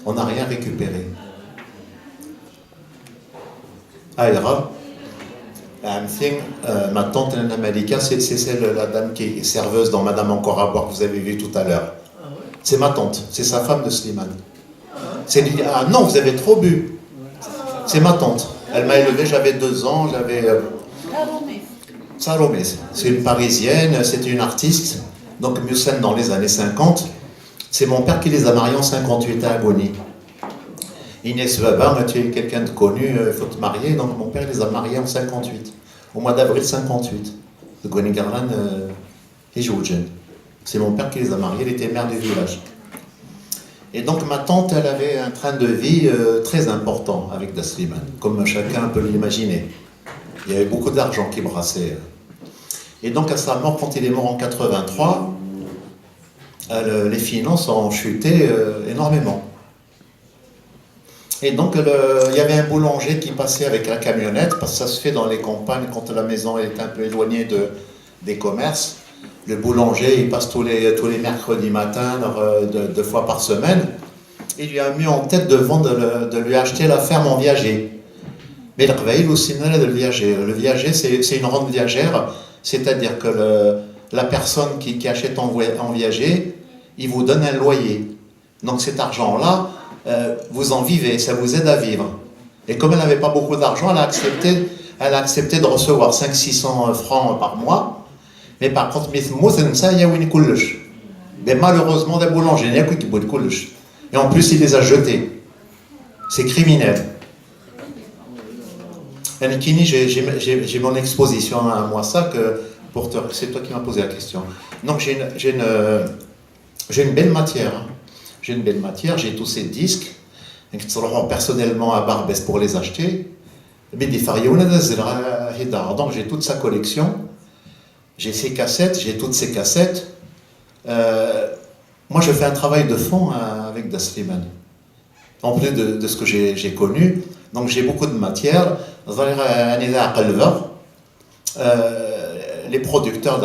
On n'a rien récupéré. Aïra, ma tante Malika, c'est celle, la dame qui est serveuse dans Madame Encore à boire que vous avez vu tout à l'heure. C'est ma tante, c'est sa femme de Slimane. Ah non, vous avez trop bu. C'est ma tante. Elle m'a élevé, j'avais 2 ans, j'avais... Salomé, c'est une Parisienne, c'était une artiste, donc Musen dans les années 50. C'est mon père qui les a mariés en 58 à Agoni. Inès Weber, tu es quelqu'un de connu, il faut te marier, donc mon père les a mariés en 58, au mois d'avril 58. De Goni Garlan et Joujen. C'est mon père qui les a mariés, il était maire du village. Et donc ma tante, elle avait un train de vie très important avec Das Slimane, comme chacun peut l'imaginer. Il y avait beaucoup d'argent qui brassait. Et donc à sa mort, quand il est mort en 83, les finances ont chuté énormément. Et donc il y avait un boulanger qui passait avec la camionnette, parce que ça se fait dans les campagnes quand la maison est un peu éloignée des commerces. Le boulanger, il passe tous les mercredis matins, 2 fois par semaine. Il lui a mis en tête de lui acheter la ferme en viager. Mais le réveil aussi de le viager. Le viager, c'est une rente viagère, c'est-à-dire que la personne qui achète en viager, il vous donne un loyer. Donc cet argent-là, vous en vivez, ça vous aide à vivre. Et comme elle n'avait pas beaucoup d'argent, elle a accepté de recevoir 500-600 francs par mois. Mais par contre, mais malheureusement, des boulangers, et en plus, il les a jetés. C'est criminel. J'ai mon exposition à moi, ça, c'est toi qui m'as posé la question. Donc j'ai une belle matière. J'ai une belle matière, j'ai tous ces disques, personnellement à Barbès pour les acheter. Donc j'ai toute sa collection, j'ai ses cassettes, j'ai toutes ses cassettes. Moi je fais un travail de fond avec Das Slimane, en plus de ce que j'ai connu. Donc j'ai beaucoup de matière. Les producteurs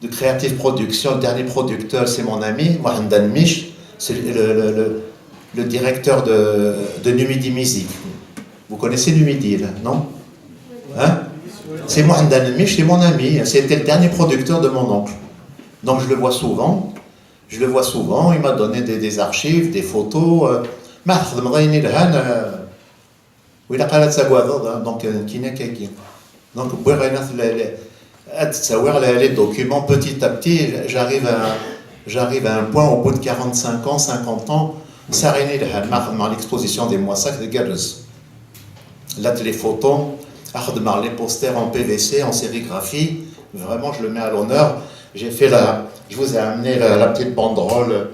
de Creative Production, le dernier producteur c'est mon ami, Mohamed Mish. C'est le directeur de Numidi Music. Vous connaissez Numidi, là, non? Hein? C'est Mohamed Mish, c'est mon ami. C'était le dernier producteur de mon oncle. Donc je le vois souvent. Il m'a donné des archives, des photos. Donc, les documents, petit à petit, j'arrive à un point, au bout de 45 ans, 50 ans, ça l'exposition des moissons de Galles. Là, les photos, les posters en PVC, en sérigraphie, vraiment, je le mets à l'honneur. Je vous ai amené la petite banderole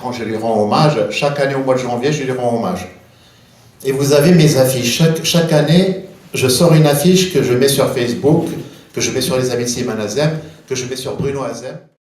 quand je lui rends hommage. Chaque année, au mois de janvier, je lui rends hommage. Et vous avez mes affiches. Chaque année, je sors une affiche que je mets sur Facebook, que je mets sur les amis de Slimane Azem, que je mets sur Bruno Azem.